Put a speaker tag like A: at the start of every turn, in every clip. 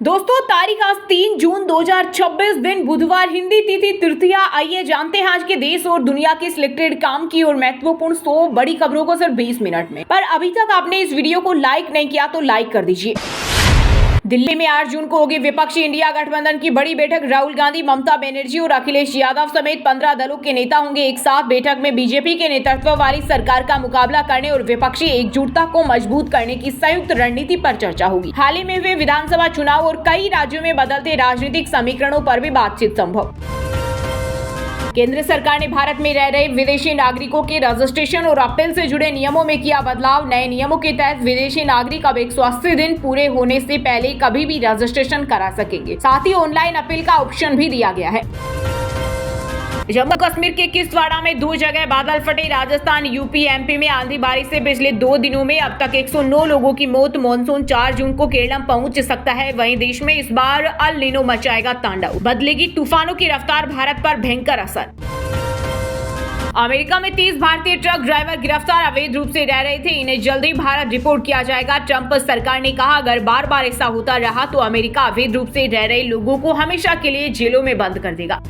A: दोस्तों तारीख आज 3 जून 2026 दिन बुधवार हिंदी तिथि तृतीया। आइए जानते हैं आज के देश और दुनिया की सिलेक्टेड काम की और महत्वपूर्ण 100 बड़ी खबरों को सिर्फ 20 मिनट में। पर अभी तक आपने इस वीडियो को लाइक नहीं किया तो लाइक कर दीजिए। दिल्ली में 8 जून को होगी विपक्षी इंडिया गठबंधन की बड़ी बैठक। राहुल गांधी, ममता बनर्जी और अखिलेश यादव समेत 15 दलों के नेता होंगे एक साथ। बैठक में बीजेपी के नेतृत्व वाली सरकार का मुकाबला करने और विपक्षी एकजुटता को मजबूत करने की संयुक्त रणनीति पर चर्चा होगी। हाल ही में हुए विधानसभा चुनाव और कई राज्यों में बदलते राजनीतिक समीकरणों पर भी बातचीत संभव। केंद्र सरकार ने भारत में रह रहे विदेशी नागरिकों के रजिस्ट्रेशन और अपील से जुड़े नियमों में किया बदलाव। नए नियमों के तहत विदेशी नागरिक अब 180 दिन पूरे होने से पहले कभी भी रजिस्ट्रेशन करा सकेंगे। साथ ही ऑनलाइन अपील का ऑप्शन भी दिया गया है। जम्मू कश्मीर के किश्तवाड़ा में 2 जगह बादल फटे। राजस्थान, यूपी, एमपी में आंधी बारिश से पिछले 2 दिनों में अब तक 109 लोगों की मौत। मॉनसून 4 जून को केरल पहुंच सकता है। वहीं देश में इस बार अल नीनो मचाएगा तांडव। बदलेगी तूफानों की रफ्तार, भारत पर भयंकर असर। अमेरिका में 30 भारतीय ट्रक ड्राइवर गिरफ्तार, अवैध रूप से रह रहे थे। इन्हें जल्दी भारत रिपोर्ट किया जाएगा। ट्रंप सरकार ने कहा अगर बार बार ऐसा होता रहा तो अमेरिका अवैध रूप से रह रहे लोगों को हमेशा के लिए जेलों में बंद कर देगा।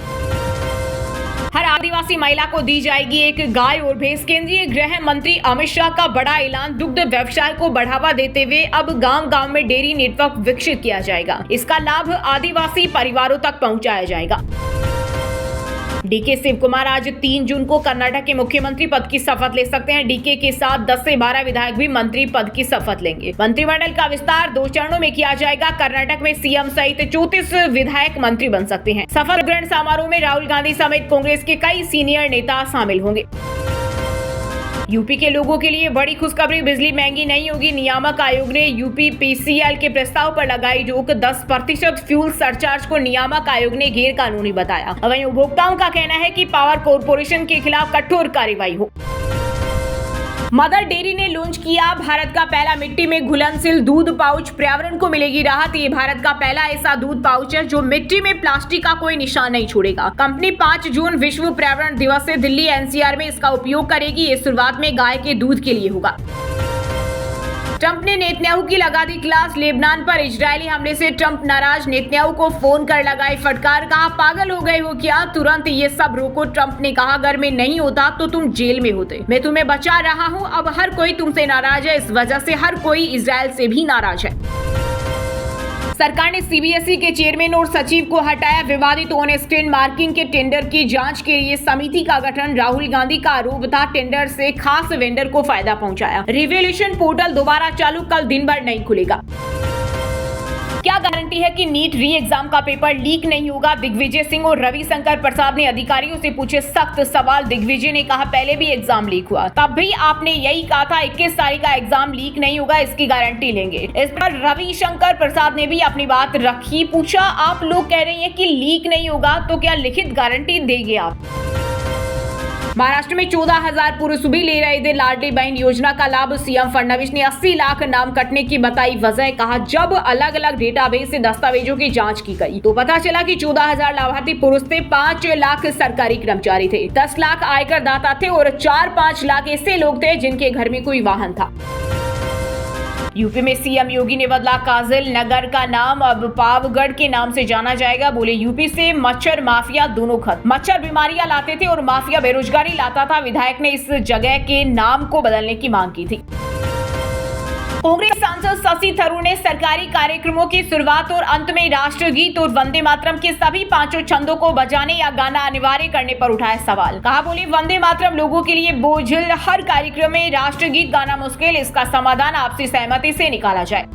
A: हर आदिवासी महिला को दी जाएगी एक गाय और भैंस। केंद्रीय गृह मंत्री अमित शाह का बड़ा ऐलान। दुग्ध व्यवसाय को बढ़ावा देते हुए अब गांव-गांव में डेयरी नेटवर्क विकसित किया जाएगा। इसका लाभ आदिवासी परिवारों तक पहुंचाया जाएगा। डीके शिव कुमार आज 3 जून को कर्नाटक के मुख्यमंत्री पद की शपथ ले सकते हैं। डीके के साथ 10 से 12 विधायक भी मंत्री पद की शपथ लेंगे। मंत्रिमंडल का विस्तार 2 चरणों में किया जाएगा। कर्नाटक में सीएम सहित 34 विधायक मंत्री बन सकते हैं। शपथ ग्रहण समारोह में राहुल गांधी समेत कांग्रेस के कई सीनियर नेता शामिल होंगे। यूपी के लोगों के लिए बड़ी खुशखबरी, बिजली महंगी नहीं होगी। नियामक आयोग ने यूपीपीसीएल के प्रस्ताव पर लगाई रोक। 10% फ्यूल सरचार्ज को नियामक आयोग ने गैर कानूनी बताया। वहीं उपभोक्ताओं का कहना है कि पावर कॉर्पोरेशन के खिलाफ कठोर कार्रवाई हो। मदर डेयरी ने लॉन्च किया भारत का पहला मिट्टी में घुलनशील दूध पाउच। पर्यावरण को मिलेगी राहत। ये भारत का पहला ऐसा दूध पाउच है जो मिट्टी में प्लास्टिक का कोई निशान नहीं छोड़ेगा। कंपनी 5 जून विश्व पर्यावरण दिवस से दिल्ली एनसीआर में इसका उपयोग करेगी। ये शुरुआत में गाय के दूध के लिए होगा। ट्रंप ने नेतन्याहू की लगा दी क्लास। लेबनान पर इजरायली हमले से ट्रंप नाराज। नेतन्याहू को फोन कर लगाई फटकार। कहा पागल हो गए हो क्या, तुरंत ये सब रोको। ट्रंप ने कहा अगर मैं नहीं होता तो तुम जेल में होते। मैं तुम्हें बचा रहा हूं। अब हर कोई तुमसे नाराज है। इस वजह से हर कोई इजरायल से भी नाराज है। सरकार ने सीबीएसई के चेयरमैन और सचिव को हटाया। विवादित ऑन स्क्रीन मार्किंग के टेंडर की जांच के लिए समिति का गठन। राहुल गांधी का आरोप था टेंडर से खास वेंडर को फायदा पहुंचाया। रिवोल्यूशन पोर्टल दोबारा चालू, कल दिन भर नहीं खुलेगा। क्या गारंटी है कि नीट री एग्जाम का पेपर लीक नहीं होगा? दिग्विजय सिंह और रविशंकर प्रसाद ने अधिकारियों से पूछे सख्त सवाल। दिग्विजय ने कहा पहले भी एग्जाम लीक हुआ, तब भी आपने यही कहा था 21 तारीख का एग्जाम लीक नहीं होगा, इसकी गारंटी लेंगे। इस पर रविशंकर प्रसाद ने भी अपनी बात रखी। पूछा आप लोग कह रहे हैं कि लीक नहीं होगा तो क्या लिखित गारंटी देंगे आप? महाराष्ट्र में 14,000 पुरुष भी ले रहे थे लाडली बहन योजना का लाभ। सीएम फडणवीस ने 80 लाख नाम कटने की बताई वजह। कहा जब अलग अलग डेटाबेस से दस्तावेजों की जांच की गई तो पता चला कि 14,000 लाभार्थी पुरुष थे, 5 लाख सरकारी कर्मचारी थे, 10 लाख आयकर दाता थे और 4-5 लाख ऐसे लोग थे जिनके घर में कोई वाहन था। यूपी में सीएम योगी ने बदला काजिल नगर का नाम, अब पावगढ़ के नाम से जाना जाएगा। बोले यूपी से मच्छर माफिया दोनों खत्म। मच्छर बीमारियां लाते थे और माफिया बेरोजगारी लाता था। विधायक ने इस जगह के नाम को बदलने की मांग की थी। कांग्रेस सांसद शशि थरूर ने सरकारी कार्यक्रमों की शुरुआत और अंत में राष्ट्रगीत और वंदे मातरम के सभी 5 छंदों को बजाने या गाना अनिवार्य करने पर उठाया सवाल। कहा बोले वंदे मातरम लोगों के लिए बोझिल, हर कार्यक्रम में राष्ट्रगीत गाना मुश्किल, इसका समाधान आपसी सहमति से निकाला जाए।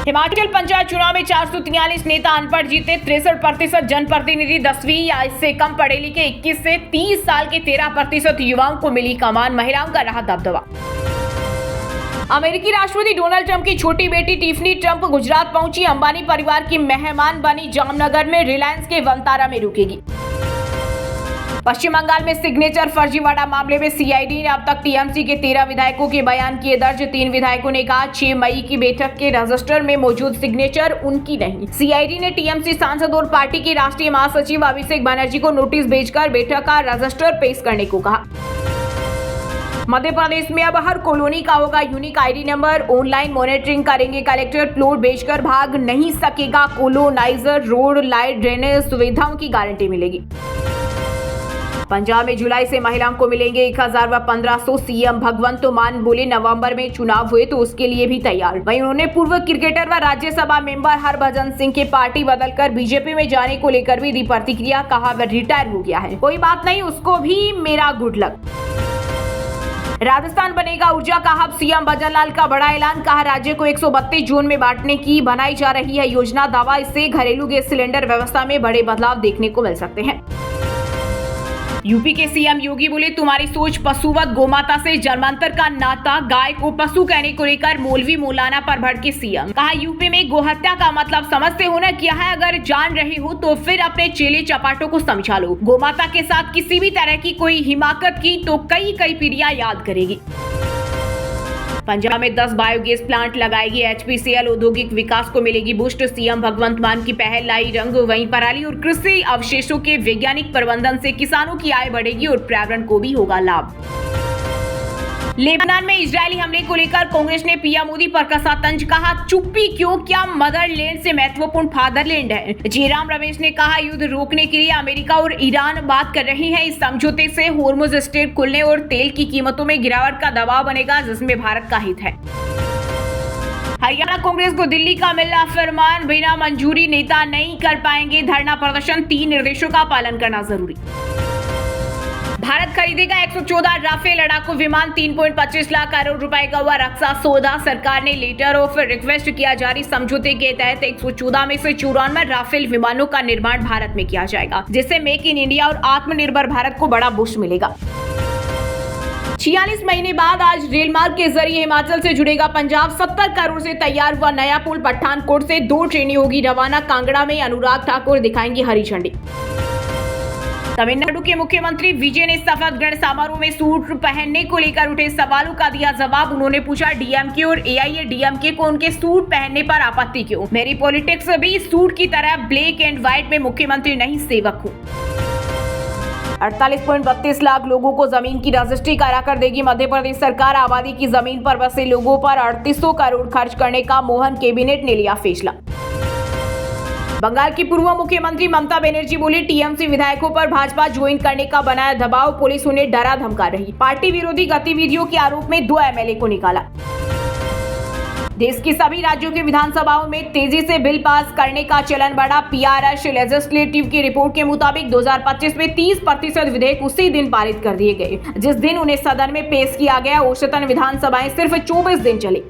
A: हिमाचल पंचायत चुनाव में 443 नेता अनपढ़ जीते। 63% जनप्रतिनिधि 10वीं या इससे कम पढ़े लिखे। 21 से 30 साल के 13% युवाओं को मिली कमान। महिलाओं का रहा दबदबा। अमेरिकी राष्ट्रपति डोनाल्ड ट्रंप की छोटी बेटी टिफनी ट्रंप गुजरात पहुंची। अंबानी परिवार की मेहमान बनी। जामनगर में रिलायंस के वनतारा में रुकेगी। पश्चिम बंगाल में सिग्नेचर फर्जीवाड़ा मामले में सीआईडी ने अब तक टीएमसी के 13 विधायकों के बयान किए दर्ज। 3 विधायकों ने कहा 6 मई की बैठक के रजिस्टर में मौजूद सिग्नेचर उनकी नहीं। सीआईडी ने टीएमसी सांसद और पार्टी के राष्ट्रीय महासचिव अभिषेक बनर्जी को नोटिस भेजकर बैठक का रजिस्टर पेश करने को कहा। मध्य प्रदेश में अब हर कॉलोनी का होगा unique ID number, online monitoring करेंगे कलेक्टर, प्लॉट बेचकर भाग नहीं सकेगा कॉलोनाइजर, रोड लाइट ड्रेनेज सुविधाओं की गारंटी मिलेगी। पंजाब में जुलाई से महिलाओं को मिलेंगे 1000 व 1500। सीएम भगवंत मान बोले नवंबर में चुनाव हुए तो उसके लिए भी तैयार। वहीं उन्होंने पूर्व क्रिकेटर व राज्यसभा मेंबर हरभजन सिंह के पार्टी बदलकर बीजेपी में जाने को लेकर भी दी प्रतिक्रिया, कहा वह रिटायर हो गया है, कोई बात नहीं, उसको भी मेरा गुड लक। राजस्थान बनेगा ऊर्जा का हब, सीएम भजनलाल का बड़ा ऐलान, कहा राज्य को 132 जोन में बांटने की बनाई जा रही है योजना, दावा इससे घरेलू गैस सिलेंडर व्यवस्था में बड़े बदलाव देखने को मिल सकते हैं। यूपी के सीएम योगी बोले तुम्हारी सोच पशुवत, गोमाता से जन्मांतर का नाता, गाय को पशु कहने को लेकर मौलवी मौलाना पर भड़के सीएम, कहा यूपी में गोहत्या का मतलब समझते हो ना क्या है, अगर जान रहे हो तो फिर अपने चेले चपाटों को समझा लो, गोमाता के साथ किसी भी तरह की कोई हिमाकत की तो कई पीढ़ियां याद करेगी। पंजाब में 10 बायोगैस प्लांट लगाएगी एचपीसीएल, औद्योगिक विकास को मिलेगी बूस्ट, सीएम भगवंत मान की पहल लाई रंग, वहीं पराली और कृषि अवशेषों के वैज्ञानिक प्रबंधन से किसानों की आय बढ़ेगी और पर्यावरण को भी होगा लाभ। लेबनान में इजरायली हमले को लेकर कांग्रेस ने पीएम मोदी पर कसा तंज, कहा चुप्पी क्यों, क्या मदरलैंड से महत्वपूर्ण फादरलैंड है। जयराम रमेश ने कहा युद्ध रोकने के लिए अमेरिका और ईरान बात कर रहे हैं, इस समझौते से होर्मुज स्ट्रेट खुलने और तेल की कीमतों में गिरावट का दबाव बनेगा जिसमें भारत का हित है। हरियाणा कांग्रेस को दिल्ली का मिला फरमान, बिना मंजूरी नेता नहीं कर पाएंगे धरना प्रदर्शन, 3 निर्देशों का पालन करना जरूरी। भारत खरीदेगा 114 राफेल लड़ाकू विमान, 3.25 लाख करोड़ रुपए का हुआ रक्षा सौदा, सरकार ने लेटर ऑफ रिक्वेस्ट किया जारी, समझौते के तहत 114 में से 94 राफेल विमानों का निर्माण भारत में किया जाएगा, जिससे मेक इन इंडिया और आत्मनिर्भर भारत को बड़ा बूस्ट मिलेगा। 46 महीने बाद आज रेल मार्ग के जरिए हिमाचल से जुड़ेगा पंजाब, 70 करोड़ से तैयार हुआ नया पुल, पठानकोट से 2 ट्रेनें होगी रवाना, कांगड़ा में अनुराग ठाकुर दिखाएंगे हरी झंडी। तमिलनाडु के मुख्यमंत्री विजय ने शपथ ग्रहण समारोह में सूट पहनने को लेकर उठे सवालों का दिया जवाब, उन्होंने पूछा डीएमके और एआईएडीएमके को उनके सूट पहनने पर आपत्ति क्यों, मेरी पॉलिटिक्स भी सूट की तरह ब्लैक एंड व्हाइट में मुख्यमंत्री नहीं सेवक हूँ। 48.32 लाख लोगों को जमीन की रजिस्ट्री करा कर देगी मध्य प्रदेश सरकार, आबादी की जमीन पर बसे लोगों पर 3800 करोड़ खर्च करने का मोहन कैबिनेट ने लिया फैसला। बंगाल की पूर्व मुख्यमंत्री ममता बनर्जी बोली टीएमसी विधायकों पर भाजपा ज्वाइन करने का बनाया दबाव, पुलिस उन्हें डरा धमका रही, पार्टी विरोधी गतिविधियों के आरोप में 2 एमएलए को निकाला। देश की सभी राज्यों की विधानसभाओं में तेजी से बिल पास करने का चलन बढ़ा, पीआरएस लेजिस्लेटिव की रिपोर्ट के मुताबिक 2025 में 30% विधेयक उसी दिन पारित कर दिए गए जिस दिन उन्हें सदन में पेश किया गया, औसतन विधानसभाएं सिर्फ 24 दिन चली।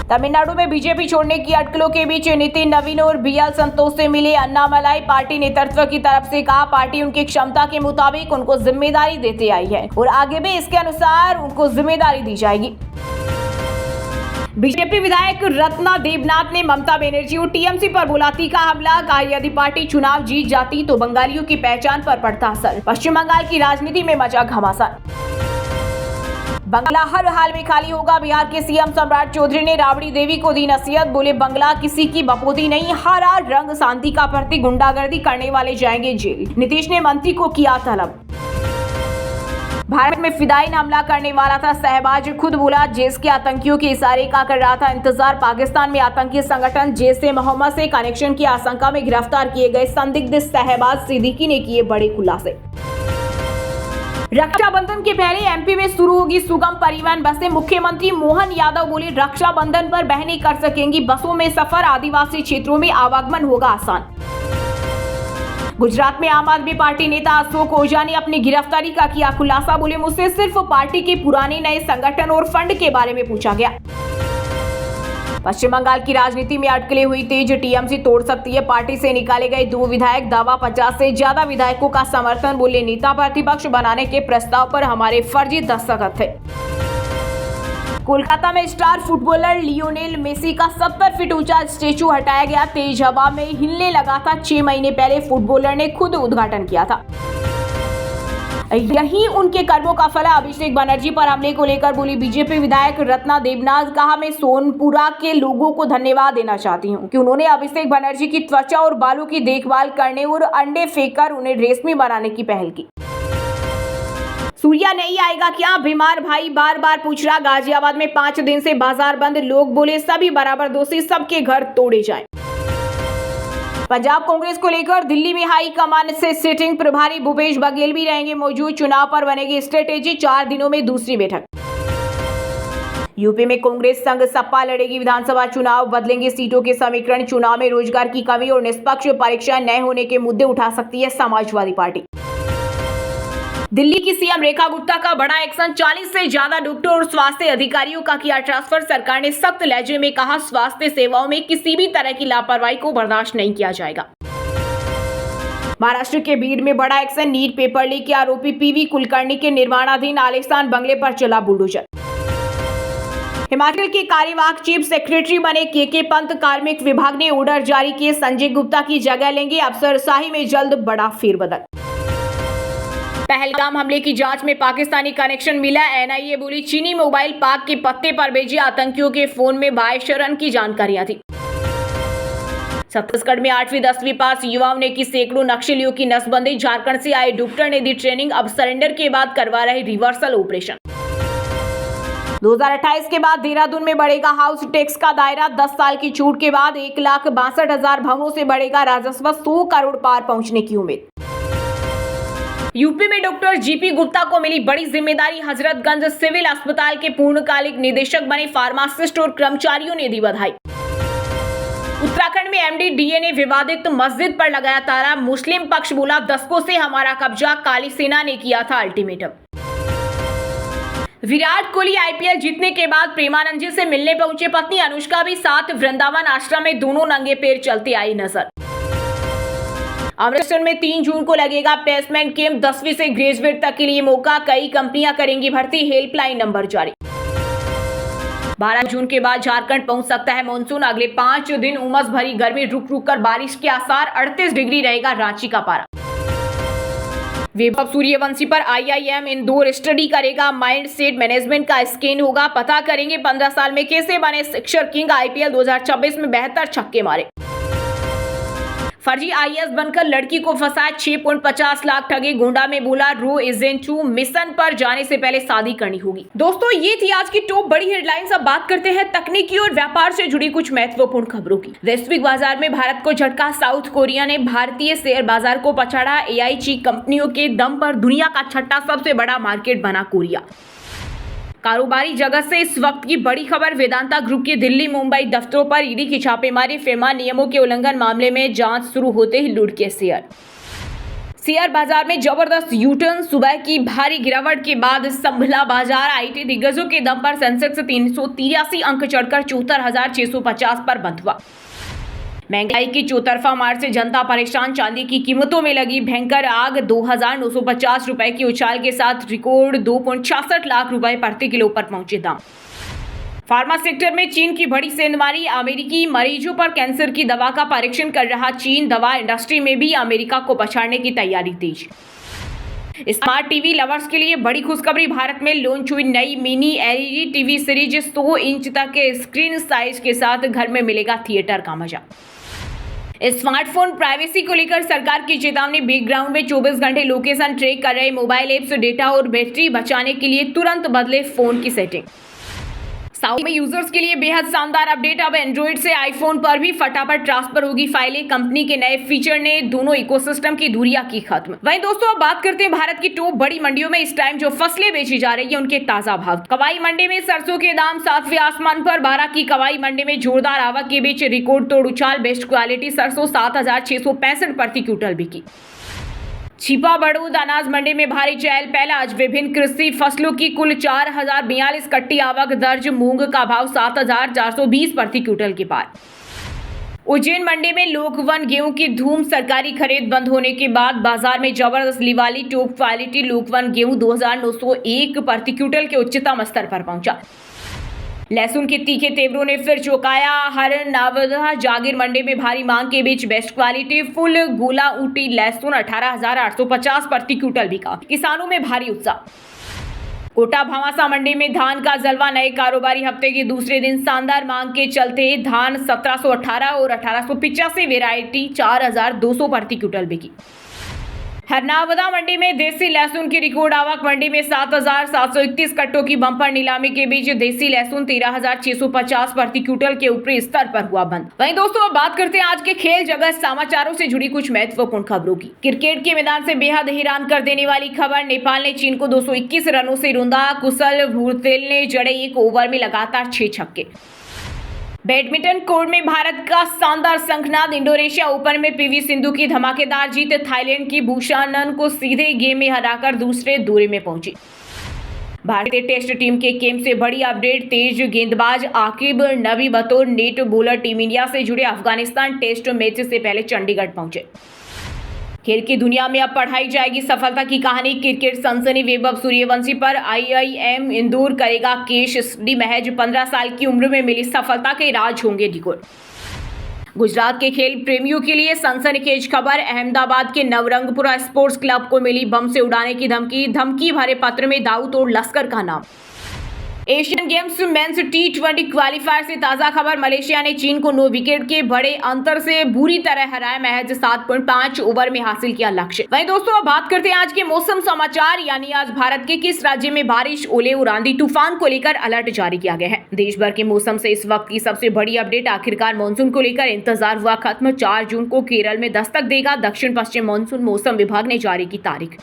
A: तमिलनाडु में बीजेपी छोड़ने की अटकलों के बीच नितिन नवीन और बीएल संतोष से मिले अन्नामलाई, पार्टी नेतृत्व की तरफ से कहा पार्टी उनकी क्षमता के मुताबिक उनको जिम्मेदारी देते आई है और आगे भी इसके अनुसार उनको जिम्मेदारी दी जाएगी। बीजेपी विधायक रत्ना देवनाथ ने ममता बनर्जी और टीएमसी पर बोला तीखा हमला, कहा यदि पार्टी चुनाव जीत जाती तो बंगालियों की पहचान पर पड़ता असर, पश्चिम बंगाल की राजनीति में मचा घमासान, बंगला हर हाल में खाली होगा, बिहार के सीएम सम्राट चौधरी ने राबड़ी देवी को दी नसीहत, बोले बंगला किसी की बपोती नहीं, हरा रंग शांति का प्रतीक, गुंडागर्दी करने वाले जाएंगे जेल, नीतीश ने मंत्री को किया तलब। भारत में फिदायीन हमला करने वाला था शहबाज, खुद बोला जैश के आतंकियों के इशारे का कर रहा था इंतजार, पाकिस्तान में आतंकी संगठन जैश-ए-मोहम्मद से कनेक्शन की आशंका में गिरफ्तार किए गए संदिग्ध शहबाज सिद्दीकी ने किए बड़े खुलासे। रक्षाबंधन के पहले एमपी में शुरू होगी सुगम परिवहन बसें, मुख्यमंत्री मोहन यादव बोले रक्षाबंधन पर बहनें कर सकेंगी बसों में सफर, आदिवासी क्षेत्रों में आवागमन होगा आसान। गुजरात में आम आदमी पार्टी नेता अशोक ओझा ने अपनी गिरफ्तारी का किया खुलासा, बोले मुझसे सिर्फ पार्टी के पुराने नए संगठन और फंड के बारे में पूछा गया। पश्चिम बंगाल की राजनीति में अटकलें हुई तेज, टीएमसी तोड़ सकती है पार्टी से निकाले गए 2 विधायक, दावा 50 से ज्यादा विधायकों का समर्थन, बोले नेता प्रतिपक्ष बनाने के प्रस्ताव पर हमारे फर्जी दस्तखत थे। कोलकाता में स्टार फुटबॉलर लियोनेल मेसी का 70 फीट ऊंचा स्टैचू हटाया गया, तेज हवा में हिलने लगा था, 6 महीने पहले फुटबॉलर ने खुद उद्घाटन किया था। यही उनके कर्मों का फल है। अभिषेक बनर्जी पर हमले को लेकर बोली बीजेपी विधायक रत्ना देवनाथ, कहा मैं सोनपुरा के लोगों को धन्यवाद देना चाहती हूं कि उन्होंने अभिषेक बनर्जी की त्वचा और बालों की देखभाल करने और अंडे फेंककर उन्हें रेशमी बनाने की पहल की। सूर्या नहीं आएगा क्या? बीमार भाई बार बार पूछ रहा। गाजियाबाद में 5 दिन से बाजार बंद, लोग बोले सभी बराबर दोषी, सबके घर तोड़े जाएं। पंजाब कांग्रेस को लेकर दिल्ली में हाई कमान से सिटिंग प्रभारी भूपेश बघेल भी रहेंगे मौजूद, चुनाव पर बनेगी स्ट्रेटेजी, 4 दिनों में दूसरी बैठक। यूपी में कांग्रेस संग सपा लड़ेगी विधानसभा चुनाव, बदलेंगे सीटों के समीकरण, चुनाव में रोजगार की कमी और निष्पक्ष परीक्षा न होने के मुद्दे उठा सकती है समाजवादी पार्टी। दिल्ली की सीएम रेखा गुप्ता का बड़ा एक्शन, 40 से ज्यादा डॉक्टर और स्वास्थ्य अधिकारियों का किया ट्रांसफर। सरकार ने सख्त लहजे में कहा, स्वास्थ्य सेवाओं में किसी भी तरह की लापरवाही को बर्दाश्त नहीं किया जाएगा। महाराष्ट्र के बीड में बड़ा एक्शन, नीट पेपर लीक के आरोपी पीवी कुलकर्णी के निर्माणाधीन आलिशान बंगले पर चला बुलडोजर। हिमाचल के कार्यवाहक चीफ सेक्रेटरी बने के पंत, कार्मिक विभाग ने ऑर्डर जारी किए, संजय गुप्ता की जगह लेंगे, अफसरशाही में जल्द बड़ा फेरबदल। पहलगाम हमले की जांच में पाकिस्तानी कनेक्शन मिला, एनआईए बोली चीनी मोबाइल पाक के पत्ते पर भेजे, आतंकियों के फोन में बायशरन की जानकारियां थी। छत्तीसगढ़ में 8वीं 10वीं पास युवाओं ने की सैकड़ों नक्सलियों की नसबंदी, झारखंड से आए डॉक्टर ने दी ट्रेनिंग, अब सरेंडर के बाद करवा रहे रिवर्सल ऑपरेशन। 2028 के बाद देहरादून में बढ़ेगा हाउस टैक्स का दायरा, 10 साल की छूट के बाद 1,62,000 भवनों से बढ़ेगा राजस्व, 100 करोड़ पार पहुंचने की उम्मीद। यूपी में डॉक्टर जीपी गुप्ता को मिली बड़ी जिम्मेदारी, हजरतगंज सिविल अस्पताल के पूर्णकालिक निदेशक बने, फार्मासिस्ट और कर्मचारियों ने दी बधाई। उत्तराखंड में एमडीडीए ने विवादित मस्जिद पर लगाया ताला, मुस्लिम पक्ष बोला दशकों से हमारा कब्जा, काली सेना ने किया था अल्टीमेटम। विराट कोहली आईपीएल जीतने के बाद प्रेमानंद जी से मिलने पहुंचे, पत्नी अनुष्का भी साथ, वृंदावन आश्रम में दोनों नंगे पैर चलती आई नजर। अमृतसर में 3 जून को लगेगा प्लेसमेंट कैंप, 10वीं से ग्रेजुएट तक के लिए मौका, कई कंपनियां करेंगी भर्ती, हेल्पलाइन नंबर जारी। 12 जून के बाद झारखंड पहुंच सकता है मानसून, अगले 5 दिन उमस भरी गर्मी, रुक रुक कर बारिश के आसार, 38 डिग्री रहेगा रांची का पारा। वैभव सूर्यवंशी पर आईआईएम इंदौर स्टडी करेगा, माइंड सेट मैनेजमेंट का स्कैन होगा, पता करेंगे 15 साल में कैसे बने सिक्सर किंग, आईपीएल 2026 में 72 छक्के मारे। फर्जी आईएएस बनकर लड़की को फंसाया, 6.50 लाख ठगे, गोंडा में बोला रो एजेंट हूं, मिशन पर जाने से पहले शादी करनी होगी। दोस्तों ये थी आज की टॉप बड़ी हेडलाइंस। अब बात करते हैं तकनीकी और व्यापार से जुड़ी कुछ महत्वपूर्ण खबरों की। वैश्विक बाजार में भारत को झटका, साउथ कोरिया ने भारतीय शेयर बाजार को पछाड़ा, एआई चिप कंपनियों के दम पर दुनिया का 6ठा सबसे बड़ा मार्केट बना कोरिया। कारोबारी जगत से इस वक्त की बड़ी खबर, वेदांता ग्रुप के दिल्ली मुंबई दफ्तरों पर ईडी की छापेमारी, फेमा नियमों के उल्लंघन मामले में जांच शुरू होते ही लूट के शेयर बाजार में जबरदस्त यूटर्न, सुबह की भारी गिरावट के बाद संभला बाजार, आईटी दिग्गजों के दम पर सेंसेक्स 383 अंक चढ़कर 74,650 पर बंद हुआ। महंगाई की चौतरफा मार से जनता परेशान, चांदी की कीमतों में लगी भयंकर आग, 2,950 रुपए की उछाल के साथ रिकॉर्ड 2.66 लाख रुपए प्रति किलो पर पहुंचे दाम। फार्मा सेक्टर में चीन की बड़ी सेंधमारी, अमेरिकी मरीजों पर कैंसर की दवा का परीक्षण कर रहा चीन, दवा इंडस्ट्री में भी अमेरिका को पछाड़ने की तैयारी तेज। स्मार्ट टीवी लवर्स के लिए बड़ी खुशखबरी, भारत में लॉन्च हुई नई mini LED TV series, 100 inch तक के स्क्रीन साइज के साथ घर में मिलेगा थिएटर का मजा। स्मार्टफोन प्राइवेसी को लेकर सरकार की चेतावनी, बैकग्राउंड में 24 घंटे लोकेशन ट्रैक कर रहे मोबाइल एप्स डेटा और बैटरी बचाने के लिए तुरंत बदले फोन की सेटिंग। साउथ में यूजर्स के लिए बेहद शानदार अपडेट, अब एंड्रॉइड से आईफोन पर भी फटाफट ट्रांसफर होगी फाइलें, कंपनी के नए फीचर ने दोनों इकोसिस्टम की दूरियां की खत्म। वहीं दोस्तों अब बात करते हैं भारत की टॉप बड़ी मंडियों में इस टाइम जो फसलें बेची जा रही है उनके ताजा भाव। कवाई मंडी में सरसों के दाम 7वें आसमान पर, 12 की कवाई मंडी में जोरदार आवक के बीच रिकॉर्ड तोड़ उछाल, बेस्ट क्वालिटी सरसों 7,665 प्रति क्विंटल बिकी। छिपा बड़ौद अनाज मंडी में भारी चहल पहल, आज विभिन्न कृषि फसलों की कुल 4,042 कट्टी आवक दर्ज, मूंग का भाव 7,420 प्रति क्विंटल के पार। उज्जैन मंडी में लोकवन गेहूं की धूम, सरकारी खरीद बंद होने के बाद बाजार में जबरदस्त लिवाली, टॉप क्वालिटी लोकवन गेहूं 2,901 प्रति क्विंटल के उच्चतम स्तर पर पहुंचा। लहसुन के तीखे तेवरों ने फिर चौंकाया, हर नवदा जागीर मंडी में भारी मांग के बीच बेस्ट क्वालिटी फुल गोला ऊटी लहसुन 18,850 प्रति क्विंटल बिका, किसानों में भारी उत्साह। कोटा भामासा मंडी में धान का जलवा, नए कारोबारी हफ्ते के दूसरे दिन शानदार मांग के चलते धान 1718 और 1885 वेरायटी 4,200 प्रति क्विंटल बिकी। हरनावदा मंडी में देसी लहसुन की रिकॉर्ड आवक। मंडी में 7,731 कट्टों की बम्पर नीलामी के बीच देसी लहसुन 13,650 प्रति क्विंटल के ऊपरी स्तर पर हुआ बंद। वहीं दोस्तों अब बात करते हैं आज के खेल जगत समाचारों से जुड़ी कुछ महत्वपूर्ण खबरों की। क्रिकेट के मैदान से बेहद हैरान कर देने वाली खबर। नेपाल ने चीन को 221 रनों से रूंधा। कुशल भूरतेल ने जड़े एक ओवर में लगातार 6 छक्के। बैडमिंटन कोर्ट में भारत का शानदार शंखनाद। इंडोनेशिया ओपन में पीवी सिंधु की धमाकेदार जीत। थाईलैंड की भूषानन को सीधे गेम में हराकर दूसरे दौरे में पहुंची। भारतीय टेस्ट टीम के कैंप से बड़ी अपडेट। तेज गेंदबाज आकिब नबी बतौर नेट बॉलर टीम इंडिया से जुड़े। अफगानिस्तान टेस्ट मैच से पहले चंडीगढ़ पहुंचे। खेल की दुनिया में अब पढ़ाई जाएगी सफलता की कहानी। क्रिकेट सनसनी वैभव सूर्यवंशी पर आईआईएम इंदौर करेगा केस स्टडी। महज 15 साल की उम्र में मिली सफलता के राज होंगे डिकोड। गुजरात के खेल प्रेमियों के लिए सनसनीखेज खबर। अहमदाबाद के नवरंगपुरा स्पोर्ट्स क्लब को मिली बम से उड़ाने की धमकी भरे पत्र में दाऊद और लश्कर का नाम। Asian games mains T20 qualifier से ताजा खबर। मलेशिया ने चीन को 9 विकेट के बड़े अंतर से बुरी तरह हराया। महज 7.5 ओवर में हासिल किया लक्ष्य। वहीं दोस्तों अब बात करते हैं आज के मौसम समाचार। यानी आज भारत के किस राज्य में बारिश, ओले और आंधी तूफान को लेकर अलर्ट जारी किया गया है। देश भर के मौसम से इस वक्त की सबसे बड़ी अपडेट। आखिरकार मानसून को लेकर इंतजार हुआ खत्म। 4 जून को केरल में दस्तक देगा दक्षिण पश्चिम मानसून। मौसम विभाग ने जारी की तारीख।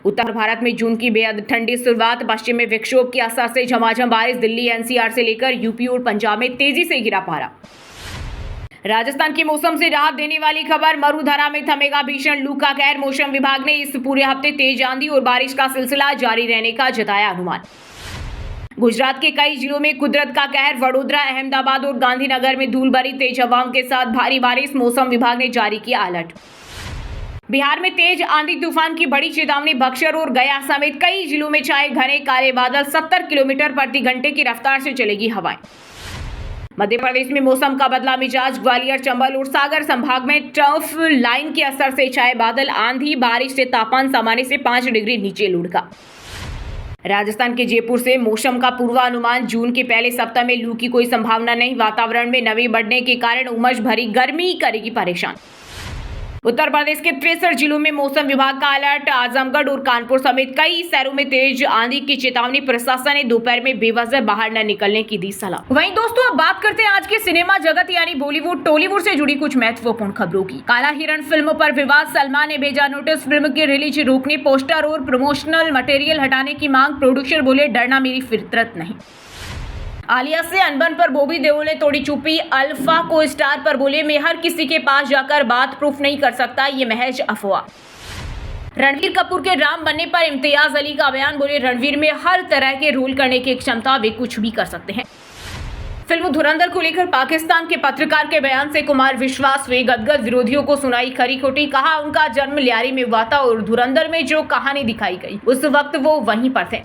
A: उत्तर भारत में जून की बेहद ठंडी शुरुआत। पश्चिम में विक्षोभ के असर से झमाझम बारिश। दिल्ली एनसीआर से लेकर यूपी और पंजाब में तेजी से गिरा पारा। राजस्थान के मौसम से राहत देने वाली खबर। मरुधरा में थमेगा भीषण लू का कहर। मौसम विभाग ने इस पूरे हफ्ते तेज आंधी और बारिश का सिलसिला जारी रहने का जताया अनुमान। गुजरात के कई जिलों में कुदरत का कहर। वडोदरा, अहमदाबाद और गांधीनगर में धूल भरी तेज हवाओं के साथ भारी बारिश। मौसम विभाग ने जारी किया अलर्ट। बिहार में तेज आंधी तूफान की बड़ी चेतावनी। बक्सर और गया समेत कई जिलों में छाए घने काले बादल। 70 किलोमीटर प्रति घंटे की रफ्तार से चलेगी हवाएं। मध्य प्रदेश में मौसम का बदला मिजाज। ग्वालियर, चंबल और सागर संभाग में ट्रफ लाइन के असर से छाए बादल। आंधी बारिश से तापमान सामान्य से 5 डिग्री नीचे लुढ़का। राजस्थान के जयपुर से मौसम का पूर्वानुमान। जून के पहले सप्ताह में लू की कोई संभावना नहीं। वातावरण में नमी बढ़ने के कारण उमस भरी गर्मी करेगी परेशान। उत्तर प्रदेश के 63 जिलों में मौसम विभाग का अलर्ट। आजमगढ़ और कानपुर समेत कई शहरों में तेज आंधी की चेतावनी। प्रशासन ने दोपहर में बेवजह बाहर न निकलने की दी सलाह। वहीं दोस्तों अब बात करते हैं आज के सिनेमा जगत यानी बॉलीवुड टॉलीवुड से जुड़ी कुछ महत्वपूर्ण खबरों की। काला हिरण फिल्म पर विवाद। सलमान ने भेजा नोटिस। फिल्म की रिलीज रोकने, पोस्टर और प्रमोशनल मटेरियल हटाने की मांग। प्रोड्यूसर बोले डरना मेरी फितरत नहीं। आलिया से अनबन पर बॉबी देओल ने तोड़ी चुप्पी। अल्फा को स्टार पर बोले मैं हर किसी के पास जाकर बात प्रूफ नहीं कर सकता, ये महज अफवाह। रणवीर कपूर के राम बनने पर इम्तियाज अली का बयान। बोले रणवीर में हर तरह के रोल करने की क्षमता, वे कुछ भी कर सकते हैं। फिल्म धुरंधर को लेकर पाकिस्तान के पत्रकार के बयान से कुमार विश्वास हुए गदगद। विरोधियों को सुनाई खरी खोटी। कहा उनका जन्म लियारी में हुआ था और धुरंधर में जो कहानी दिखाई गई उस वक्त वो वहीं पर थे।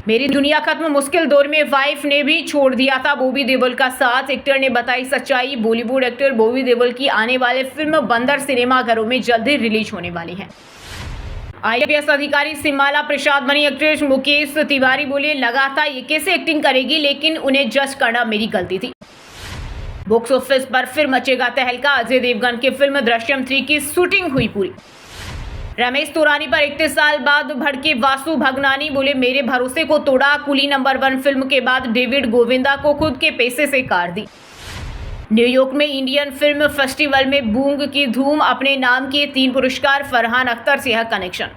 A: मेरी दुनिया खत्म मुश्किल दौर में वाइफ ने भी छोड़ दिया था बॉबी देओल का साथ। एक्टर ने बताई सच्चाई। बॉलीवुड एक्टर बॉबी देओल की आने वाले फिल्म बंदर सिनेमाघरों में जल्द ही रिलीज होने वाली है। आईपीएस अधिकारी सिमाला प्रसाद बनी एक्ट्रेस। मुकेश तिवारी बोले लगा था ये कैसे एक्टिंग करेगी, लेकिन उन्हें जज करना मेरी गलती थी। बॉक्स ऑफिस पर फिर मचेगा तहलका। अजय देवगन की फिल्म दृश्यम 3 की शूटिंग हुई पूरी। रमेश तोरानी पर 31 साल बाद भड़के वासु भगनानी। बोले मेरे भरोसे को तोड़ा। कुली नंबर 1 फिल्म के बाद डेविड गोविंदा को खुद के पैसे से कार दी। न्यूयॉर्क में इंडियन फिल्म फेस्टिवल में बूंग की धूम। अपने नाम के 3 पुरस्कार। फरहान अख्तर से है कनेक्शन।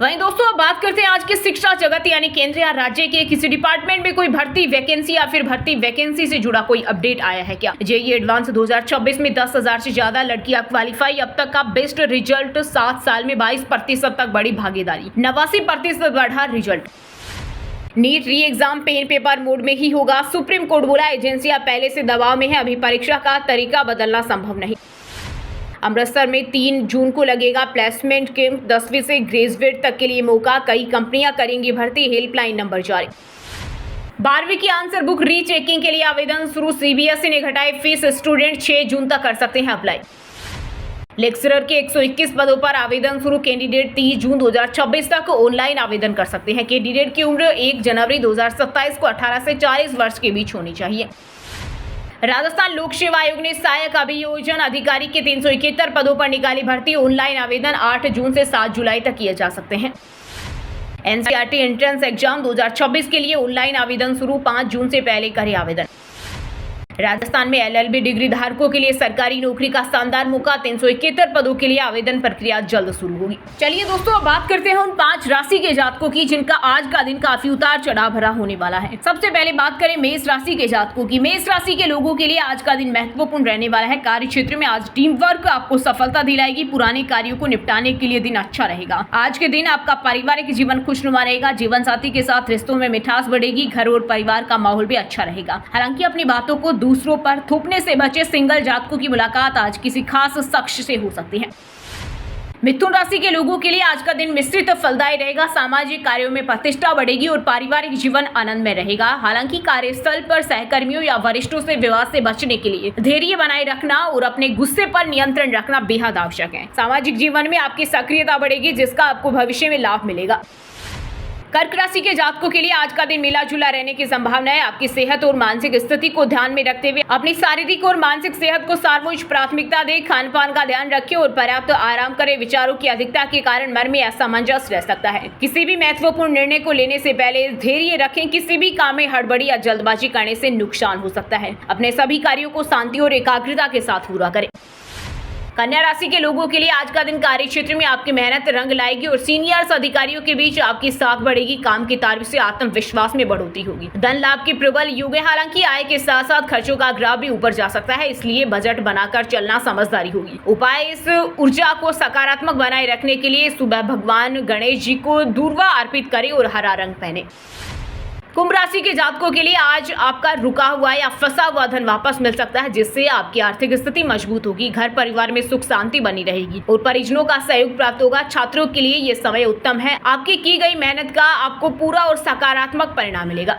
A: वहीं दोस्तों अब बात करते हैं आज के शिक्षा जगत यानी केंद्र या राज्य के किसी डिपार्टमेंट में कोई भर्ती वैकेंसी या फिर भर्ती वैकेंसी से जुड़ा कोई अपडेट आया है क्या। जेईई एडवांस 2026 में 10,000 से ज्यादा लड़कियां क्वालिफाई। अब तक का बेस्ट रिजल्ट। 7 साल में 22% तक बढ़ी भागीदारी। 89% बढ़ा result. NEET re exam pen paper mode में ही होगा। सुप्रीम कोर्ट बोला एजेंसियां पहले से दबाव में है, अभी परीक्षा का तरीका बदलना संभव नहीं। अमृतसर में 3 जून को लगेगा प्लेसमेंट कैंप। 10वीं से ग्रेजुएट तक के लिए मौका। कई कंपनियां करेंगी भर्ती। हेल्पलाइन नंबर जारी। 12वीं की आंसर बुक रीचेकिंग के लिए आवेदन शुरू। सीबीएसई ने घटाई फीस। स्टूडेंट 6 जून तक कर सकते हैं अप्लाई। लेक्चरर के 121 पदों पर आवेदन शुरू। कैंडिडेट 30 जून 2026 तक ऑनलाइन आवेदन कर सकते हैं। कैंडिडेट की उम्र 1 जनवरी 2027 को 18 से 40 वर्ष के बीच होनी चाहिए। राजस्थान लोक सेवा आयोग ने सहायक अभियोजन अधिकारी के 371 पदों पर निकाली भर्ती। ऑनलाइन आवेदन 8 जून से 7 जुलाई तक किए जा सकते हैं। एनसीईआरटी एंट्रेंस एग्जाम 2026 के लिए ऑनलाइन आवेदन शुरू। 5 जून से पहले करें आवेदन। राजस्थान में एलएलबी डिग्री धारकों के लिए सरकारी नौकरी का शानदार मौका। 371 पदों के लिए आवेदन प्रक्रिया जल्द शुरू होगी। चलिए दोस्तों, अब बात करते हैं उन 5 राशि के जातकों की जिनका आज का दिन काफी उतार चढ़ाव भरा होने वाला है। सबसे पहले बात करें मेष राशि के जातकों की। मेष राशि के लोगों के लिए आज का दिन महत्वपूर्ण रहने वाला है। कार्य क्षेत्र में आज टीम वर्क आपको सफलता दिलाएगी। पुराने कार्यों को निपटाने के लिए दिन अच्छा रहेगा। आज के दिन आपका पारिवारिक जीवन खुशनुमा रहेगा। जीवन साथी के साथ रिश्तों में मिठास बढ़ेगी। घर और परिवार का माहौल भी अच्छा रहेगा। हालांकि अपनी बातों को दूसरों पर थोपने से बचे। सिंगल जातकों की मुलाकात आज किसी खास शख्स से हो सकती है। मिथुन राशि के लोगों के लिए आज का दिन मिश्रित फलदायी रहेगा। सामाजिक कार्यों में प्रतिष्ठा बढ़ेगी और पारिवारिक जीवन आनंद में रहेगा। हालांकि कार्यस्थल पर सहकर्मियों या वरिष्ठों से विवाद से बचने के लिए धैर्य बनाए रखना और अपने गुस्से पर नियंत्रण रखना बेहद आवश्यक है। सामाजिक जीवन में आपकी सक्रियता बढ़ेगी जिसका आपको भविष्य में लाभ मिलेगा। कर्क राशि के जातकों के लिए आज का दिन मिला जुला रहने की संभावना है। आपकी सेहत और मानसिक स्थिति को ध्यान में रखते हुए अपनी शारीरिक और मानसिक सेहत को सर्वोच्च प्राथमिकता दें। खान पान का ध्यान रखें और पर्याप्त आराम करें। विचारों की अधिकता के कारण मन में असमंजस रह सकता है। किसी भी महत्वपूर्ण निर्णय को लेने से पहले धैर्य रखें। किसी भी काम में हड़बड़ी या जल्दबाजी करने से नुकसान हो सकता है। अपने सभी कार्यों को शांति और एकाग्रता के साथ पूरा करें। कन्या राशि के लोगों के लिए आज का दिन कार्य क्षेत्र में आपकी मेहनत रंग लाएगी और सीनियर्स अधिकारियों के बीच आपकी साख बढ़ेगी। काम की तारीफ से आत्मविश्वास में बढ़ोतरी होगी। धन लाभ के प्रबल युग है। हालांकि आय के साथ साथ खर्चों का ग्राफ भी ऊपर जा सकता है, इसलिए बजट बनाकर चलना समझदारी होगी। उपाय, इस ऊर्जा को सकारात्मक बनाए रखने के लिए सुबह भगवान गणेश जी को दूर्वा अर्पित करें और हरा रंग पहने। कुंभ राशि के जातकों के लिए आज आपका रुका हुआ या फंसा हुआ धन वापस मिल सकता है, जिससे आपकी आर्थिक स्थिति मजबूत होगी। घर परिवार में सुख शांति बनी रहेगी और परिजनों का सहयोग प्राप्त होगा। छात्रों के लिए ये समय उत्तम है। आपकी की गई मेहनत का आपको पूरा और सकारात्मक परिणाम मिलेगा।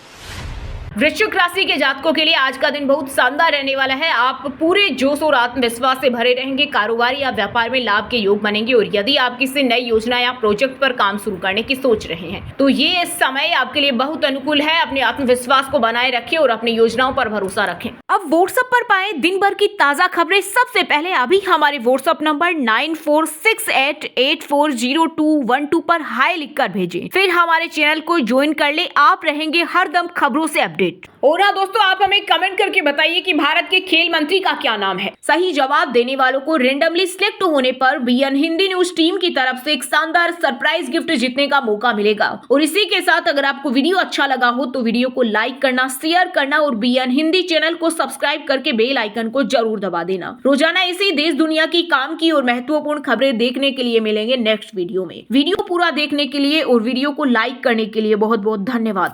A: वृश्चिक राशि के जातकों के लिए आज का दिन बहुत शानदार रहने वाला है। आप पूरे जोश और आत्मविश्वास से भरे रहेंगे। कारोबार या व्यापार में लाभ के योग बनेंगे और यदि आप किसी नई योजना या प्रोजेक्ट पर काम शुरू करने की सोच रहे हैं तो ये समय आपके लिए बहुत अनुकूल है। अपने आत्मविश्वास को बनाए रखें और अपनी योजनाओं पर भरोसा रखें। अब व्हाट्सएप पर पाए दिन भर की ताजा खबरें सबसे पहले अभी हमारे व्हाट्सएप नंबर 9468840212 पर हाई लिखकर भेजें। फिर हमारे चैनल को ज्वाइन कर ले। आप रहेंगे हरदम खबरों से अपडेट। और हाँ दोस्तों, आप हमें कमेंट करके बताइए कि भारत के खेल मंत्री का क्या नाम है। सही जवाब देने वालों को रेंडमली सिलेक्ट होने पर बीएन हिंदी न्यूज टीम की तरफ से एक शानदार सरप्राइज गिफ्ट जीतने का मौका मिलेगा। और इसी के साथ अगर आपको वीडियो अच्छा लगा हो तो वीडियो को लाइक करना, शेयर करना और बीएन हिंदी चैनल को सब्सक्राइब करके बेल आइकन को जरूर दबा देना। रोजाना इसी देश दुनिया की काम की और महत्वपूर्ण खबरें देखने के लिए मिलेंगे नेक्स्ट वीडियो में। वीडियो पूरा देखने के लिए और वीडियो को लाइक करने के लिए बहुत बहुत धन्यवाद।